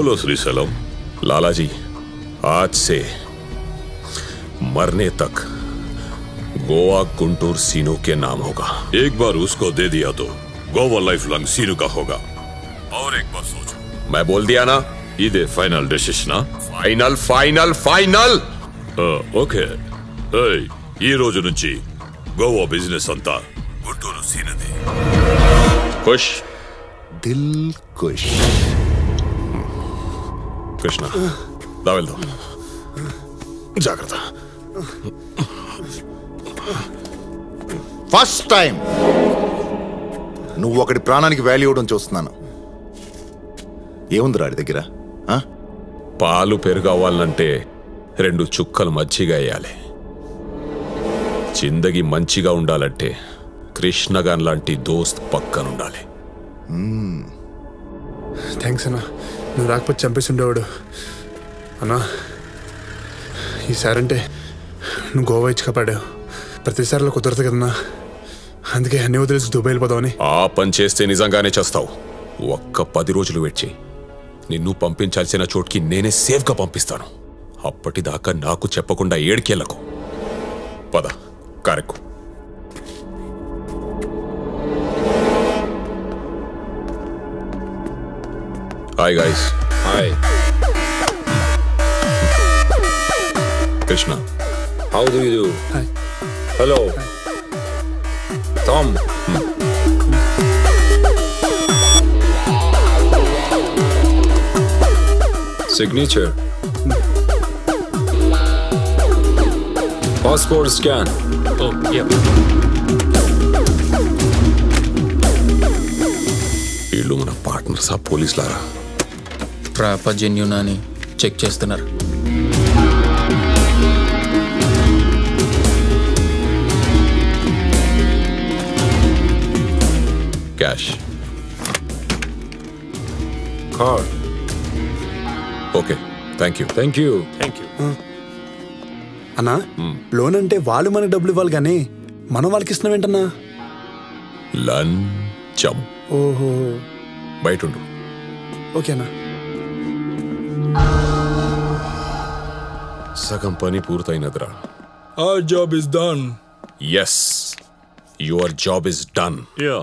बोलो श्रीशैलम। लाला जी, आज से मरने तक गोवा गुंटूर सीनू के नाम होगा। एक बार उसको दे दिया तो गोवा लाइफ लॉन्ग सीनू का होगा। और एक बार सोचो। मैं बोल दिया ना, इदे final decision. Final final final. Okay ఈ రోజు నుంచి గోవా బిజినెస్ అంతా గుంటూరు సీనది। खुश दिल खुश। कृष्णा दा వెళ్దాం। జాగ్రత్త। ఫస్ట్ టైం నువ్వు ఒకటి ప్రాణానికి వాల్యూ ఇవ్వడం చూస్తున్నాను। ఏముంది రాడి దగ్గర? పాలు పెరుగవ్వాలంటే 2 చుక్కలు మజ్జిగ వేయాలి। జిందగీ మంచిగా ఉండాలంటే కృష్ణగాన్ లాంటి దోస్త్ పక్కన ఉండాలి। థ్యాంక్స్ అన్నా, నువ్వు రాకపోతే చంపేసి ఉండేవాడు అన్నా। ఈసారంటే నువ్వు గోవా ఇచ్చి కాపాడావు, ప్రతిసారిలో కుదరదు కదన్నా, అందుకే అన్ని వదిలేసి దుబాయ్ వెళ్ళిపోదామని। ఆ పని చేస్తే నిజంగానే చేస్తావు। ఒక్క 10 రోజులు వెయిట్ చేయి, నిన్ను పంపించాల్సిన చోటుకి నేనే సేఫ్గా పంపిస్తాను। అప్పటిదాకా నాకు చెప్పకుండా ఏడికెళ్ళకు। పద కారెక్కు। Hi guys. Hi Krishna, how do you do? Hi. Hello Tom. Signature. Passport scan. Oh, yeah. వీళ్ళు మన పార్ట్నర్స్, ఆ పోలీసులారా? ప్రాపర్ జెన్యూన్ అని చెక్ చేస్తున్నారు। Cash Card. Okay, thank you. Thank you. అన్నా, లోన్ అంటే వాళ్ళు మనకు డబ్బులు ఇవ్వాలి కానీ మనం వాళ్ళకి ఇస్తున్నాం ఏంటన్నా? లంచం। ఓహో, బయట ఉండు। ఓకేనా? సగం పని పూర్తయినదిరా। Our job is done. Yes, your job is done. Yeah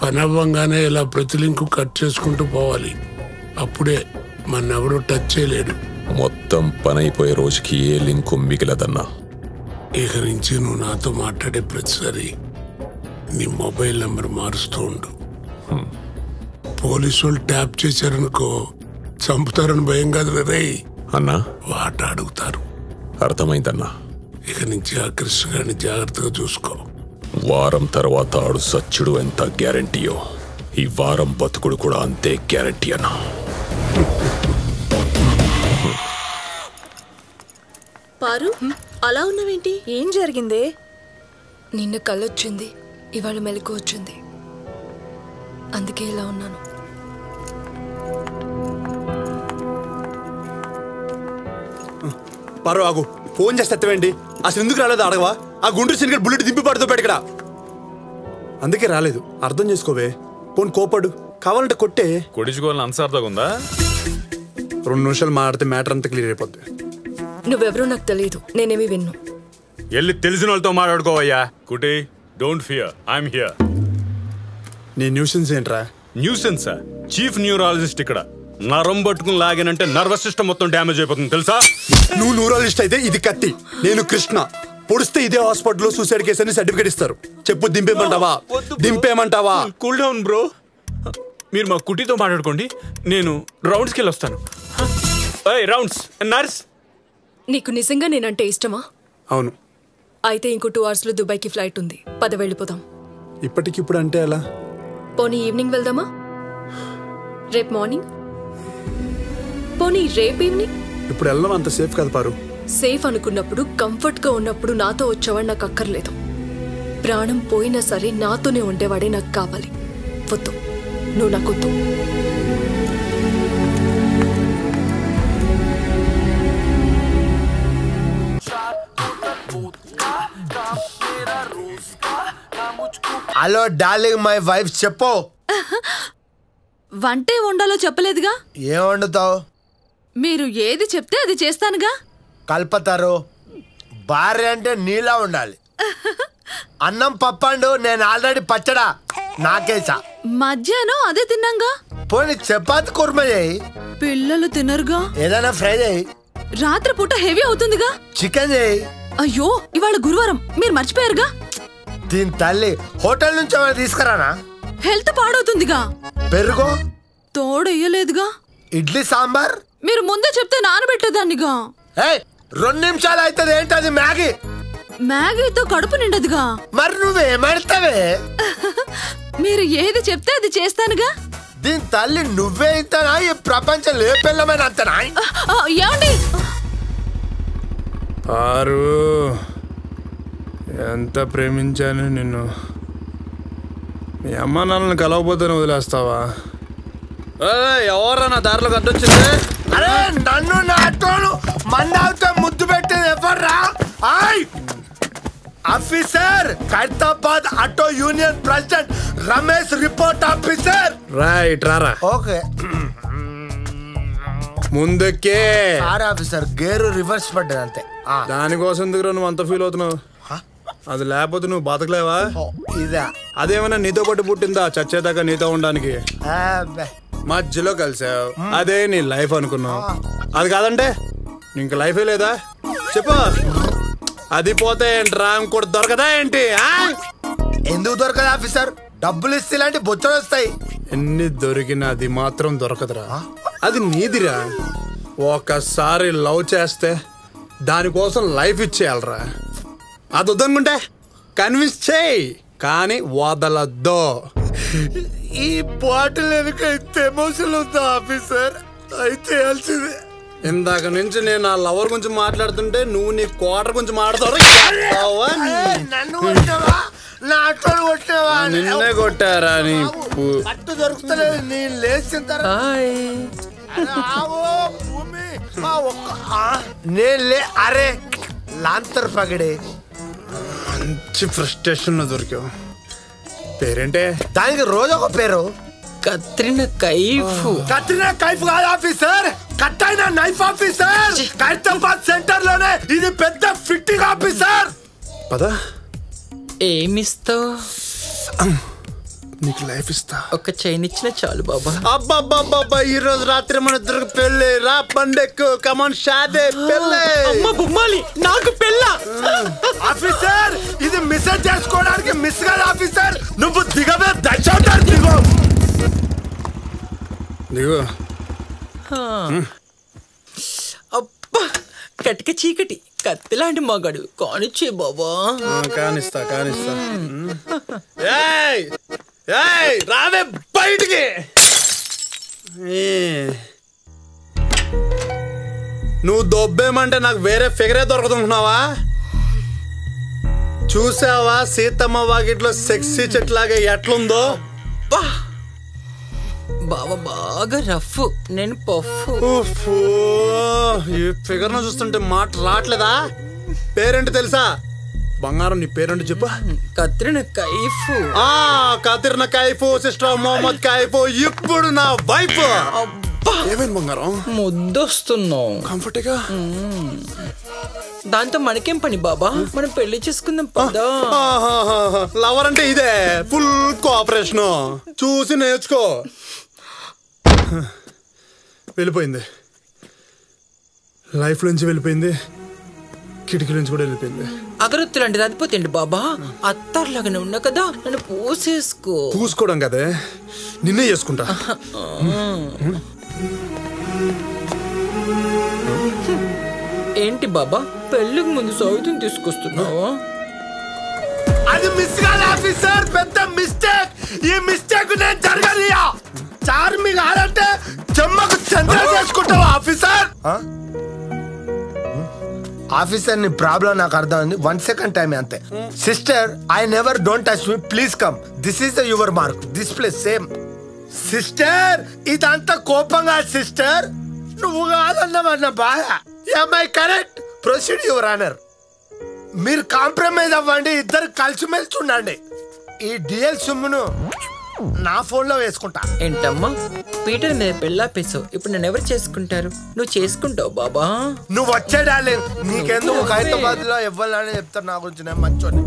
పని అవ్వంగానే ఇలా ప్రతి లింకు కట్ చేసుకుంటూ పోవాలి, అప్పుడే మన్నెవరూ టచ్ చేయలేడు। మొత్తం పని అయిపోయే రోజుకి ఏ లింకు మిగిలదన్నా। ఇక నుంచి నువ్వు నాతో మాట్లాడే ప్రతిసారి నీ మొబైల్ నెంబర్ మారుస్తూ ఉండు। పోలీసు వాళ్ళు ట్యాప్ చేశారనుకో, చంపుతారని భయం కాదు రే, అన్నా వాట అడుగుతారు। అర్థమైందన్నా। ఇక నుంచి ఆ కృష్ణ గారిని జాగ్రత్తగా చూసుకో। వారం తర్వాత ఆడు సచ్చుడు ఎంత గ్యారంటీయో, ఈ వారం బతుకుడు కూడా అంతే గ్యారంటీ అన్నా। పారు, అలా ఉన్నావేంటి? ఏం జరిగిందే? నిన్న కళ్ళొచ్చింది, ఇవాళ మెలకు వచ్చింది, అందుకే ఇలా ఉన్నాను। పారు ఆగు, ఫోన్ చేస్తే ఎత్తవేంటి? అసలు ఎందుకు రాలేదు అడగవా? ఆ గుంటూరు సినిమా బుల్లెట్ దింపి పడుతూ ఇక్కడ, అందుకే రాలేదు, అర్థం చేసుకోవే। పోన్ కోపడు, కావాలంటే కొట్టే। కొట్టించుకోవాలని అంత సరదాగా ఉందా? 2 నిమిషాలు మాట్లాడితే మ్యాటర్ అంతా క్లియర్ అయిపోద్ది। నువ్వెవరో నాకు తెలియదు, నేనేమి విన్ను। వెళ్ళి తెలిసిన వాళ్ళతో మాట్లాడుకోవయ్యా। కుటి, డోంట్ ఫియర్, ఐఎమ్ హియర్। నీ న్యూసెన్స్ ఏంట్రా? న్యూసెన్సా? చీఫ్ న్యూరాలజిస్ట్ ఇక్కడ। నరం పట్టుకుని లాగానంటే నర్వస్ సిస్టమ్ మొత్తం డ్యామేజ్ అయిపోతుంది తెలుసా? నువ్వు న్యూరాలజిస్ట్ అయితే ఇది కత్తి, నేను కృష్ణ। పొడిస్తే ఇదే హాస్పిటల్లో సూసైడ్ కేసు అని సర్టిఫికేట్ ఇస్తారు। చెప్పు, దింపేమంటావా? దింపేమంటావా? కూల్ డౌన్ బ్రో, మీరు మా కుటితో మాట్లాడుకోండి, నేను రౌండ్స్కి వెళ్ళి వస్తాను। రౌండ్స్ నర్స్, నీకు నిజంగా నేనంటే ఇష్టమా? అవును। అయితే ఇంకో 2 అవర్స్లో దుబాయ్కి ఫ్లైట్ ఉంది, పద వెళ్ళిపోదాం। ఇప్పటికిప్పుడు అంటే ఎలా? పోనీ ఈవినింగ్ వెళ్దామా? రేపు మార్నింగ్? పోనీ రేపు ఈవినింగ్? ఇప్పుడు వెళ్ళడం అంత సేఫ్ కాదు పారు। సేఫ్ అనుకున్నప్పుడు, కంఫర్ట్గా ఉన్నప్పుడు నాతో వచ్చేవాడు నాకు అక్కర్లేదు। ప్రాణం పోయినా సరే నాతోనే ఉండేవాడే నాకు కావాలి। వద్దు, నువ్వు నాకు వద్దు। Shot, hello darling my wife చెప్పు. వంటే వండాలో చెప్పలేదుగా. ఏం వండుతావు? మీరు ఏది చెప్తే అది చేస్తానుగా. కల్పతారు. భార్య అంటే నీలా ఉండాలి. అన్నం పప్పండు, నేను ఆల్రెడీ పచ్చడా నాకేసా. మధ్యాహ్నం అదే తిన్నాంగా. పోనీ చపాతి కుర్మ చేయి. పిల్లలు తినరుగా. ఏదైనా ఫ్రై చేయి. రాత్రిపూట హెవీ అవుతుందిగా. చికెన్ చేయి. అయ్యో ఇవాళ గురువారం, మీరు మర్చిపోయారుగా. దీని తల్లి హోటల్ నుంచి ఏమైనా తీసుకురానా? హెల్త్ పాడవుతుందిగా. పెరుగు తోడెయ్యలేదుగా. ఇడ్లీ సాంబార్ మీరు ముందే చెప్తే నానబెట్టేదాన్నిగా. 2 నిమిషాలు అవుతుంది. ఏంటది? మ్యాగీ. మ్యాగీతో కడుపు నిండదుగా. మరి నువ్వేమడతావే? మీరు ఏది చెప్తే అది చేస్తానుగా. దీని తల్లి నువ్వే ఇంతనా? ఈ ప్రపంచం లేపెళ్ళమైన అంతనా? ఏమండి? ఆరు ఎంత ప్రేమించాను నిన్ను. మీ అమ్మ నాన్నని కలవకపోతే వదిలేస్తావా? ఎవరా నా దారిలో కట్టొచ్చింది? అరే నన్ను నా ఆటోను మందావుతో ముద్దు పెట్టేది ఎవర్రా? Officer, Khairatabad auto union president Ramesh, report officer. Right రారా. ఓకే ముందుకే. ఆఫీసర్ గేరు రివర్స్ పడ్డది అంతే. దానికోసం ఎందుకు నువ్వు అంత ఫీల్ అవుతున్నావు? అది లేకపోతే నువ్వు బతకలేవా? ఇదా? అదేమైనా నీతో పాటు పుట్టిందా చచ్చేదాకా నీతో ఉండడానికి? మధ్యలో కలిసావు, అదే నీ లైఫ్ అనుకున్నావు. అది కాదంటే ఇంక లైఫే లేదా చెప్పు. అది పోతే ఏంట్రా, ఇంకోటి దొరకదా ఏంటి? ఎందుకు దొరకదు ఆఫీసర్? డబ్బులు ఇస్తే ఇలాంటి బొచ్చలు వస్తాయి. ఎన్ని దొరికినా అది మాత్రం దొరకదురా. అది నీదిరా. ఒకసారి లవ్ చేస్తే దానికోసం లైఫ్ ఇచ్చేయాలరా. అది వద్దనుకుంటే కన్విన్స్ చేయి, కానీ వదలద్దు. ఈ బాటిల్ వెనుక ఇంత ఎమోషన్ ఉందా ఆఫీసర్? అయితే తెలిసిందే. ఇందాక నుంచి నేను నా లవర్ గురించి మాట్లాడుతుంటే నువ్వు నీ క్వార్టర్ గురించి మాట్లాడతావు. నిన్నే కొట్టారా? నీ పట్టు దొరుకుతలేదు. నేను లేచిన అరే లాంతర్ పగడే. మంచి ఫ్రస్ట్రేషన్ లో దొరికావు. పేరేంటే? దానికి రోజు ఒక పేరు. కత్రినా కైఫ్. కత్రినా కైఫ్ కాదు ఆఫీసర్, కట్టైన నైఫ్ ఆఫీసర్. ఖైరతాబాద్ సెంటర్ లోనే ఇది పెద్ద ఫిట్టింగ్ ఆఫీసర్. పదా ఏమిస్తావు? నీకు లైఫ్ ఇస్తా. ఒక చైన్ ఇచ్చిన చాలు బాబా. అబ్బాబ్బాబ్బా, ఈ రోజు రాత్రి మన ఇద్దరికి పెళ్ళి. రా పండెక్కు, కమాన్ షాదే పెళ్ళి. అమ్మ బొమ్మాలి, నాకు పెళ్ళ. ఆఫీసర్ ఇది మిస్ చేసుకోవడానికి మిస్ కాదు ఆఫీసర్. నువ్వు దిగవే, దచ్చావు దిగో. దిగు. అబ్బా కటిక చీకటి, కత్తి లాంటి మగాడు కానిచ్చే బాబా. కానిస్తా. రావే బయటికి. నువ్వు దొబ్బేమంటే నాకు వేరే ఫిగరే దొరకదుంటున్నావా? చూసావా సీతమ్మ వాకిట్లో సెక్సీ చెట్లాగా ఎట్లుందో? బావ బాగా రఫ్, నేను పఫ్. ఈ ఫిగర్ ను చూస్తుంటే మాట రావట్లేదా? పేరేంటి తెలుసా? బంగారం, నీ పేరేంటి చెప్పు. కత్రినా కైఫ్. కత్రినా కైఫ్, సిస్టర్ మొహమ్మద్ కైఫ్, ఇప్పుడు నా వైఫ్. ఏమైంది బంగారం? ముద్దొస్తున్నావు. కంఫర్ట్గా. దాంతో మనకేం పని బాబా, మనం పెళ్లి చేసుకుందాం పదా. లవర్ అంటే ఇదే, ఫుల్ కోఆపరేషన్. చూసి నేర్చుకో. వెళ్ళిపోయింది, లైఫ్ నుంచి వెళ్ళిపోయింది, కిటికీ నుంచి కూడా వెళ్ళిపోయింది. అగరొత్తి లాంటిది అదిపోతేండి బాబా, అత్తారులాగానే ఉన్నా కదా, నన్ను పూసేసుకో. పూసుకోవడం కదే, నిన్నే చేసుకుంటా. ఏంటి బాబా, పెళ్ళికి ముందు సౌత్యం తీసుకొస్తున్నావా? అది మిస్ కాదు ఆఫీసర్, పెద్ద మిస్టేక్. ఈ మిస్టేక్ నేను జరగలియా. చార్మి కాదంటే చెమ్మకు చంద్ర చేసుకుంటావా ఆఫీసర్? ఆఫీసర్ నీ ప్రాబ్లం నాకు అర్థమైంది. 1 సెకండ్ టైం అంతే. Sister, I never don't touch me, please come. This is the your mark, this place same. Sister ఇదంతా కోపంగా సిస్టర్, నువ్వు కాదన్నమన్న బాధ. I correct? Proceed your honour. మీరు కాంప్రమైజ్ అవ్వండి, ఇద్దరు కలిసిమెలిసి ఉండండి. ఈ డిఎల్ సొమ్మును నా ఫోన్ లో వేసుకుంటా. ఏంటమ్మా పీటర్ మీద పెళ్ళాపేసావు, ఇప్పుడు నన్ను ఎవరు చేసుకుంటారు? నువ్వు చేసుకుంటావు బాబా. నువ్వు వచ్చే డార్లింగ్, నీకెందుకు హైదరాబాద్ లో ఇవ్వాలని చెప్తారు నా గురించి, నేను మంచోని.